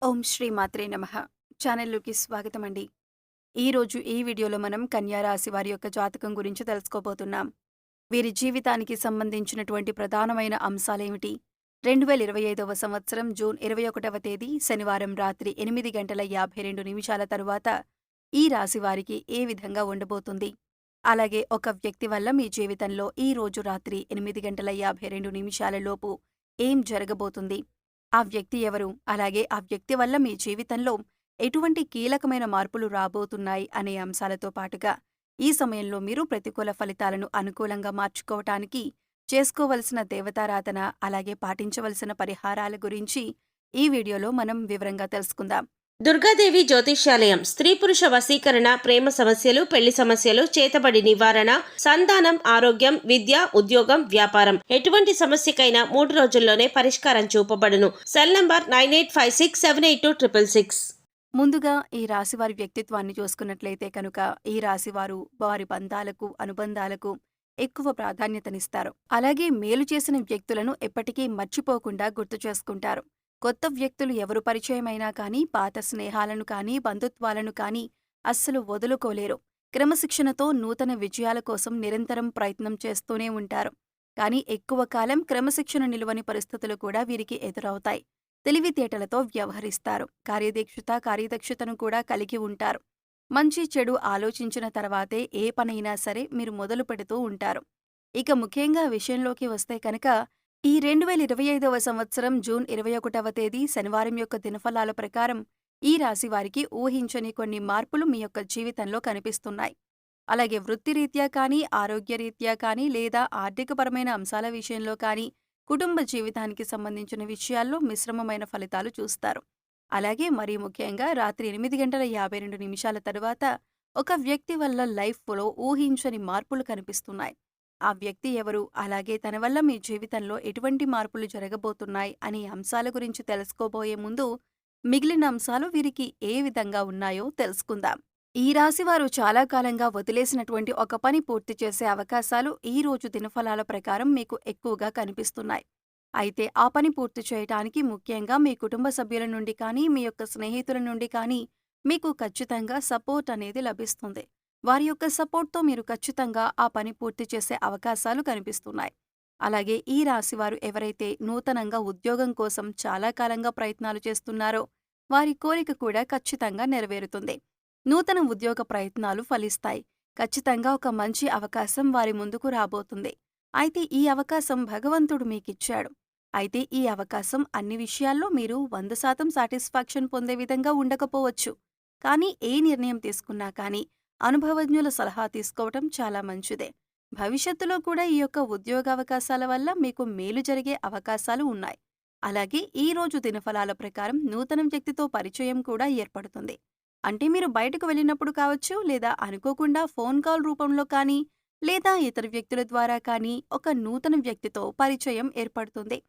ఓం శ్రీ మాత్రే నమః. ఛానల్‌లోకి స్వాగతమండి. ఈరోజు ఈ వీడియోలో మనం కన్యా రాశి వారి యొక్క జాతకం గురించి తెలుసుకోబోతున్నాం. వీరి జీవితానికి సంబంధించినటువంటి ప్రధానమైన అంశాలేమిటి? 2025వ సంవత్సరం జూన్ 21వ తేదీ శనివారం రాత్రి 8:52 తరువాత ఈ రాశి వారికి ఏ విధంగా ఉండబోతుంది? అలాగే ఒక వ్యక్తి వల్ల మీ జీవితంలో ఈ రోజు రాత్రి 8:52 లోపు ఏం జరగబోతుంది? ఆ వ్యక్తి ఎవరు? అలాగే ఆ వ్యక్తి వల్ల మీ జీవితంలో ఎటువంటి కీలకమైన మార్పులు రాబోతున్నాయి అనే అంశాలతో పాటుగా, ఈ సమయంలో మీరు ప్రతికూల ఫలితాలను అనుకూలంగా మార్చుకోవటానికి చేసుకోవలసిన దేవతారాధన, అలాగే పాటించవలసిన పరిహారాల గురించి ఈ వీడియోలో మనం వివరంగా తెలుసుకుందాం. దుర్గాదేవి జ్యోతిష్యాలయం స్త్రీ పురుష వశీకరణ, ప్రేమ సమస్యలు, పెళ్లి సమస్యలు, చేతబడి నివారణ, సంతానం, ఆరోగ్యం, విద్య, ఉద్యోగం, వ్యాపారం ఎటువంటి సమస్యకైనా 3 రోజుల్లోనే పరిష్కారం చూపబడును. Cell number 9856782666. ముందుగా ఈ రాశివారి వ్యక్తిత్వాన్ని చూసుకున్నట్లయితే కనుక, ఈ రాశివారు వారి బంధాలకు, అనుబంధాలకు ఎక్కువ ప్రాధాన్యతనిస్తారు. అలాగే మేలు చేసిన వ్యక్తులను ఎప్పటికీ మర్చిపోకుండా గుర్తు చేసుకుంటారు. కొత్త వ్యక్తులు ఎవరు పరిచయమైనా కానీ, పాత స్నేహాలను కానీ, బంధుత్వాలను కానీ అస్సలు వదులుకోలేరు. క్రమశిక్షణతో నూతన విజయాల కోసం నిరంతరం ప్రయత్నం చేస్తూనే ఉంటారు. కానీ ఎక్కువ కాలం క్రమశిక్షణ నిలువని పరిస్థితులు కూడా వీరికి ఎదురవుతాయి. తెలివితేటలతో వ్యవహరిస్తారు. కార్యదక్షతను కూడా కలిగి ఉంటారు. మంచి చెడు ఆలోచించిన తర్వాతే ఏ పనైనా సరే మీరు మొదలు పెడుతూ ఉంటారు. ఇక ముఖ్యంగా విషయంలోకి వస్తే కనుక, ఈ 2025వ సంవత్సరం జూన్ 21వ తేదీ శనివారం యొక్క దినఫలాల ప్రకారం ఈ రాశి వారికి ఊహించని కొన్ని మార్పులు మీ యొక్క జీవితంలో కనిపిస్తున్నాయి. అలాగే వృత్తిరీత్యా కానీ, ఆరోగ్యరీత్యా కానీ, లేదా ఆర్థికపరమైన అంశాల విషయంలో కానీ, కుటుంబ జీవితానికి సంబంధించిన విషయాల్లో మిశ్రమమైన ఫలితాలు చూస్తారు. అలాగే మరీ ముఖ్యంగా రాత్రి 8:52 తరువాత ఒక వ్యక్తి వల్ల లైఫ్‌లో ఊహించని మార్పులు కనిపిస్తున్నాయి. ఆ వ్యక్తి ఎవరు? అలాగే తన వల్ల మీ జీవితంలో ఎటువంటి మార్పులు జరగబోతున్నాయి అనే అంశాల గురించి తెలుసుకోబోయే ముందు, మిగిలిన అంశాలు వీరికి ఏ విధంగా ఉన్నాయో తెలుసుకుందాం. ఈ రాశివారు చాలా కాలంగా వదిలేసినటువంటి ఒక పని పూర్తి చేసే అవకాశాలు ఈ రోజు దినఫలాల ప్రకారం మీకు ఎక్కువగా కనిపిస్తున్నాయి. అయితే ఆ పని పూర్తి చేయటానికి ముఖ్యంగా మీ కుటుంబ సభ్యుల నుండి కానీ, మీ యొక్క స్నేహితుల నుండి కానీ మీకు ఖచ్చితంగా సపోర్ట్ అనేది లభిస్తుంది. వారి యొక్క సపోర్ట్‌తో మీరు ఖచ్చితంగా ఆ పని పూర్తి చేసే అవకాశాలు కనిపిస్తున్నాయి. అలాగే ఈ రాశివారు ఎవరైతే నూతనంగా ఉద్యోగం కోసం చాలా కాలంగా ప్రయత్నాలు చేస్తున్నారో, వారి కోరిక కూడా ఖచ్చితంగా నెరవేరుతుంది. నూతన ఉద్యోగ ప్రయత్నాలు ఫలిస్తాయి. ఖచ్చితంగా ఒక మంచి అవకాశం వారి ముందుకు రాబోతుంది. అయితే ఈ అవకాశం భగవంతుడు మీకిచ్చాడు. అయితే ఈ అవకాశం అన్ని విషయాల్లో మీరు 100% సాటిస్ఫాక్షన్ పొందే విధంగా ఉండకపోవచ్చు. కానీ ఏ నిర్ణయం తీసుకున్నా కానీ, అనుభవజ్ఞుల సలహా తీసుకోవటం చాలా మంచిదే. భవిష్యత్తులో కూడా ఈ యొక్క ఉద్యోగావకాశాల వల్ల మీకు మేలు జరిగే అవకాశాలు ఉన్నాయి. అలాగే ఈ రోజు దినఫలాల ప్రకారం నూతన వ్యక్తితో పరిచయం కూడా ఏర్పడుతుంది. అంటే మీరు బయటకు వెళ్ళినప్పుడు కావచ్చు, లేదా అనుకోకుండా ఫోన్ కాల్ రూపంలో కానీ, లేదా ఇతర వ్యక్తుల ద్వారా కానీ ఒక నూతన వ్యక్తితో పరిచయం ఏర్పడుతుంది.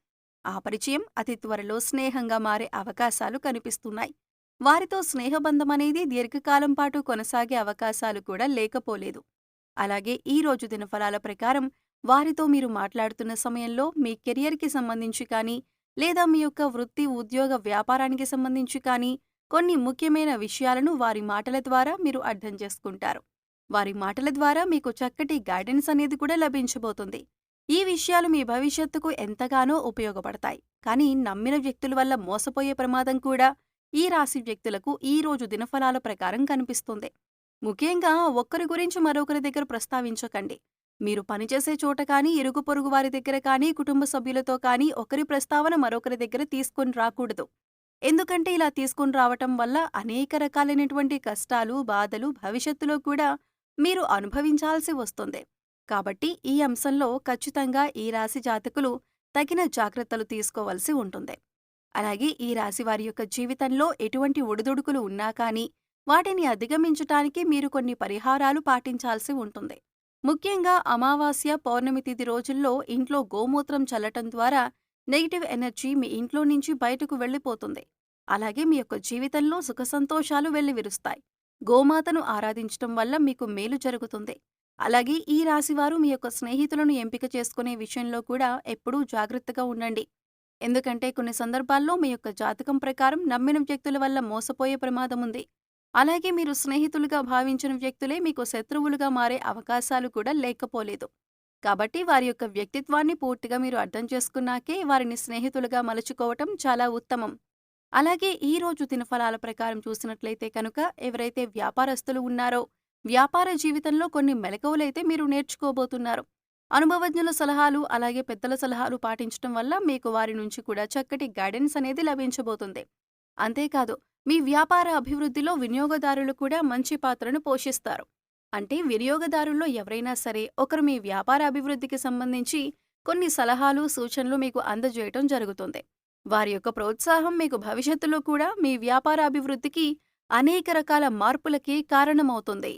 ఆ పరిచయం అతి త్వరలో స్నేహంగా మారే అవకాశాలు కనిపిస్తున్నాయి. వారితో స్నేహబంధం అనేది దీర్ఘకాలం పాటు కొనసాగే అవకాశాలు కూడా లేకపోలేదు. అలాగే ఈ రోజు దినఫలాల ప్రకారం వారితో మీరు మాట్లాడుతున్న సమయంలో మీ కెరియర్‌కి సంబంధించి కానీ, లేదా మీ యొక్క వృత్తి, ఉద్యోగ, వ్యాపారానికి సంబంధించి కానీ కొన్ని ముఖ్యమైన విషయాలను వారి మాటల ద్వారా మీరు అర్థం చేసుకుంటారు. వారి మాటల ద్వారా మీకు చక్కటి గైడెన్స్ అనేది కూడా లభించబోతుంది. ఈ విషయాలు మీ భవిష్యత్తుకు ఎంతగానో ఉపయోగపడతాయి. కానీ నమ్మిన వ్యక్తుల వల్ల మోసపోయే ప్రమాదం కూడా ఈ రాశి వ్యక్తులకు ఈ రోజు దినఫలాల ప్రకారం కనిపిస్తుంది. ముఖ్యంగా ఒక్కరి గురించి మరొకరి దగ్గర ప్రస్తావించకండి. మీరు పనిచేసే చోట కానీ, ఇరుగు పొరుగు వారి దగ్గర కానీ, కుటుంబ సభ్యులతో కానీ ఒకరి ప్రస్తావన మరొకరి దగ్గర తీసుకొని రాకూడదు. ఎందుకంటే ఇలా తీసుకొని రావటం వల్ల అనేక రకాలైనటువంటి కష్టాలు, బాధలు భవిష్యత్తులో కూడా మీరు అనుభవించాల్సి వస్తుంది. కాబట్టి ఈ అంశంలో ఖచ్చితంగా ఈ రాశి జాతకులు తగిన జాగ్రత్తలు తీసుకోవాల్సి ఉంటుంది. అలాగే ఈ రాశి వారి యొక్క జీవితంలో ఎటువంటి ఒడిదుడుకులు ఉన్నా కానీ, వాటిని అధిగమించటానికి మీరు కొన్ని పరిహారాలు పాటించాల్సి ఉంటుంది. ముఖ్యంగా అమావాస్య, పౌర్ణమి తిథి రోజుల్లో ఇంట్లో గోమూత్రం చల్లటం ద్వారా నెగెటివ్ ఎనర్జీ మీ ఇంట్లో నుంచి బయటకు వెళ్ళిపోతుంది. అలాగే మీ యొక్క జీవితంలో సుఖసంతోషాలు వెల్లివిరుస్తాయి. గోమాతను ఆరాధించటం వల్ల మీకు మేలు జరుగుతుంది. అలాగే ఈ రాశివారు మీ యొక్క స్నేహితులను ఎంపిక చేసుకునే విషయంలో కూడా ఎప్పుడూ జాగ్రత్తగా ఉండండి. ఎందుకంటే కొన్ని సందర్భాల్లో మీ యొక్క జాతకం ప్రకారం నమ్మిన వ్యక్తుల వల్ల మోసపోయే ప్రమాదం ఉంది. అలాగే మీరు స్నేహితులుగా భావించిన వ్యక్తులే మీకు శత్రువులుగా మారే అవకాశాలు కూడా లేకపోలేదు. కాబట్టి వారి యొక్క వ్యక్తిత్వాన్ని పూర్తిగా మీరు అర్థం చేసుకున్నాకే వారిని స్నేహితులుగా మలుచుకోవటం చాలా ఉత్తమం. అలాగే ఈ రోజు దినఫలాల ప్రకారం చూసినట్లయితే కనుక ఎవరైతే వ్యాపారస్తులు ఉన్నారో వ్యాపార జీవితంలో కొన్ని మెలకువలైతే మీరు నేర్చుకోబోతున్నారు. అనుభవజ్ఞుల సలహాలు అలాగే పెద్దల సలహాలు పాటించడం వల్ల మీకు వారి నుంచి కూడా చక్కటి గైడెన్స్ అనేది లభించబోతుంది. అంతేకాదు మీ వ్యాపార అభివృద్ధిలో వినియోగదారులు కూడా మంచి పాత్రను పోషిస్తారు. అంటే వినియోగదారుల్లో ఎవరైనా సరే ఒకరు మీ వ్యాపార అభివృద్ధికి సంబంధించి కొన్ని సలహాలు సూచనలు మీకు అందజేయటం జరుగుతుంది. వారి యొక్క ప్రోత్సాహం మీకు భవిష్యత్తులో కూడా మీ వ్యాపార అభివృద్ధికి అనేక రకాల మార్పులకి కారణమవుతుంది.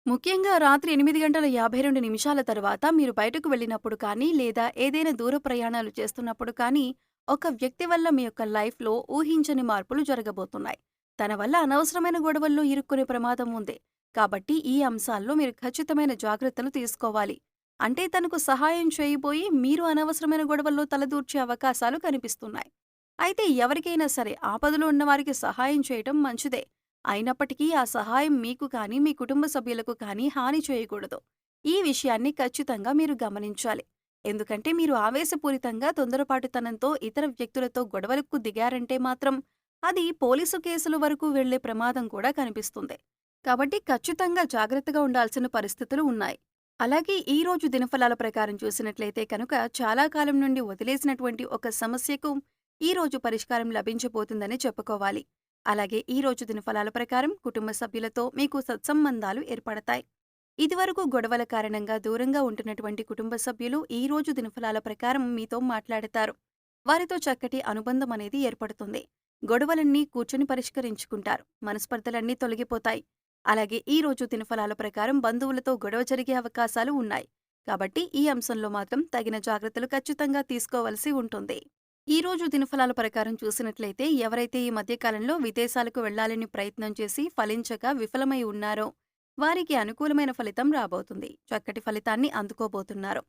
ముఖ్యంగా రాత్రి 8:52 తర్వాత మీరు బయటకు వెళ్ళినప్పుడు కానీ లేదా ఏదైనా దూర ప్రయాణాలు చేస్తున్నప్పుడు కానీ ఒక వ్యక్తి వల్ల మీ యొక్క లైఫ్లో ఊహించని మార్పులు జరగబోతున్నాయి. తన వల్ల అనవసరమైన గొడవల్లో ఇరుక్కునే ప్రమాదం ఉంది. కాబట్టి ఈ అంశాల్లో మీరు ఖచ్చితమైన జాగ్రత్తలు తీసుకోవాలి. అంటే తనకు సహాయం చేయబోయి మీరు అనవసరమైన గొడవల్లో తలదూర్చే అవకాశాలు కనిపిస్తున్నాయి. అయితే ఎవరికైనా సరే ఆపదలో ఉన్నవారికి సహాయం చేయటం మంచిదే. అయినప్పటికీ ఆ సహాయం మీకు కానీ మీ కుటుంబ సభ్యులకు కానీ హాని చేయకూడదు. ఈ విషయాన్ని ఖచ్చితంగా మీరు గమనించాలి. ఎందుకంటే మీరు ఆవేశపూరితంగా తొందరపాటుతనంతో ఇతర వ్యక్తులతో గొడవలకు దిగారంటే మాత్రం అది పోలీసు కేసుల వరకు వెళ్లే ప్రమాదం కూడా కనిపిస్తుంది. కాబట్టి ఖచ్చితంగా జాగ్రత్తగా ఉండాల్సిన పరిస్థితులు ఉన్నాయి. అలాగే ఈ రోజు దినఫలాల ప్రకారం చూసినట్లయితే కనుక చాలా కాలం నుండి వదిలేసినటువంటి ఒక సమస్యకు ఈ రోజు పరిష్కారం లభించబోతుందని చెప్పుకోవాలి. అలాగే ఈ రోజు దినఫలాల ప్రకారం కుటుంబ సభ్యులతో మీకు సత్సంబంధాలు ఏర్పడతాయి. ఇదివరకు గొడవల కారణంగా దూరంగా ఉంటున్నటువంటి కుటుంబ సభ్యులు ఈ రోజు దినఫలాల ప్రకారం మీతో మాట్లాడతారు. వారితో చక్కటి అనుబంధం అనేది ఏర్పడుతుంది. గొడవలన్నీ కూర్చుని పరిష్కరించుకుంటారు. మనస్పర్ధలన్నీ తొలగిపోతాయి. అలాగే ఈ రోజు దినఫలాల ప్రకారం బంధువులతో గొడవ జరిగే అవకాశాలు ఉన్నాయి. కాబట్టి ఈ అంశంలో మాత్రం తగిన జాగ్రత్తలు ఖచ్చితంగా తీసుకోవలసి ఉంటుంది. ఈ రోజు దినఫలాల ప్రకారం చూసినట్లయితే ఎవరైతే ఈ మధ్యకాలంలో విదేశాలకు వెళ్లాలని ప్రయత్నం చేసి ఫలించక విఫలమై ఉన్నారో వారికి అనుకూలమైన ఫలితం రాబోతుంది. చక్కటి ఫలితాన్ని అందుకోబోతున్నారు.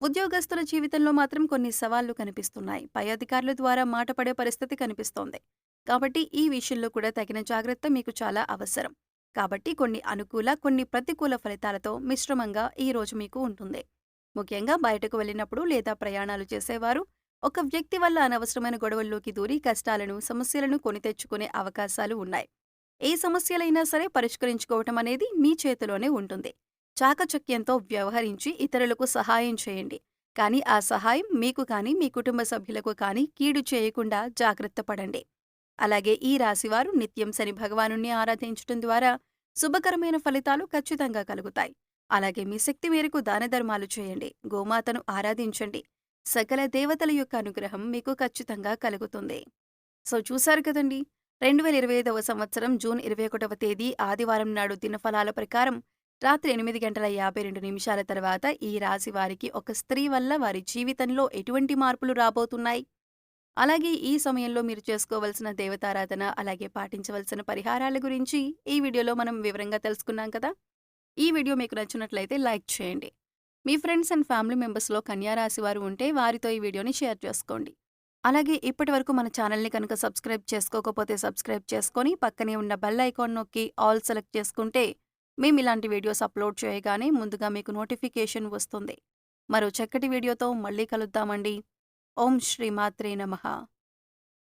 ఉద్యోగస్తుల జీవితంలో మాత్రం కొన్ని సవాళ్లు కనిపిస్తున్నాయి. పై అధికారుల ద్వారా మాట పడే పరిస్థితి కనిపిస్తోంది. కాబట్టి ఈ విషయంలో కూడా తగిన జాగ్రత్త మీకు చాలా అవసరం. కాబట్టి కొన్ని అనుకూల కొన్ని ప్రతికూల ఫలితాలతో మిశ్రమంగా ఈ రోజు మీకు ఉంటుంది. ముఖ్యంగా బయటకు వెళ్ళినప్పుడు లేదా ప్రయాణాలు చేసేవారు ఒక వ్యక్తి వల్ల అనవసరమైన గొడవల్లోకి దూరి కష్టాలను సమస్యలను కొని తెచ్చుకునే అవకాశాలు ఉన్నాయి. ఏ సమస్యలైనా సరే పరిష్కరించుకోవటం అనేది మీ చేతిలోనే ఉంటుంది. చాకచక్యంతో వ్యవహరించి ఇతరులకు సహాయం చేయండి. కానీ ఆ సహాయం మీకు కానీ మీ కుటుంబ సభ్యులకు కానీ కీడు చేయకుండా జాగ్రత్త పడండి. అలాగే ఈ రాశివారు నిత్యం శని భగవానుణ్ణి ఆరాధించటం ద్వారా శుభకరమైన ఫలితాలు ఖచ్చితంగా కలుగుతాయి. అలాగే మీ శక్తి మేరకు దానధర్మాలు చేయండి. గోమాతను ఆరాధించండి. సకల దేవతల యొక్క అనుగ్రహం మీకు ఖచ్చితంగా కలుగుతుంది. సో చూశారు కదండి, 2025వ సంవత్సరం జూన్ 21వ తేదీ ఆదివారం నాడు దినఫలాల ప్రకారం రాత్రి 8:52 తర్వాత ఈ రాశి వారికి ఒక స్త్రీ వల్ల వారి జీవితంలో ఎటువంటి మార్పులు రాబోతున్నాయి, అలాగే ఈ సమయంలో మీరు చేసుకోవలసిన దేవతారాధన అలాగే పాటించవలసిన పరిహారాల గురించి ఈ వీడియోలో మనం వివరంగా తెలుసుకున్నాం కదా. ఈ వీడియో మీకు నచ్చినట్లయితే లైక్ చేయండి. మీ ఫ్రెండ్స్ అండ్ ఫ్యామిలీ మెంబర్స్లో కన్యా రాశి వారు ఉంటే వారితో ఈ వీడియోని షేర్ చేసుకోండి. అలాగే ఇప్పటివరకు మన ఛానల్ని కనుక సబ్స్క్రైబ్ చేసుకోకపోతే సబ్స్క్రైబ్ చేసుకొని పక్కనే ఉన్న బెల్ ఐకాన్ నొక్కి ఆల్ సెలెక్ట్ చేసుకుంటే మేము ఇలాంటి వీడియోస్ అప్లోడ్ చేయగానే ముందుగా మీకు నోటిఫికేషన్ వస్తుంది. మరో చక్కటి వీడియోతో మళ్ళీ కలుద్దామండి. ఓం శ్రీ మాత్రే నమః.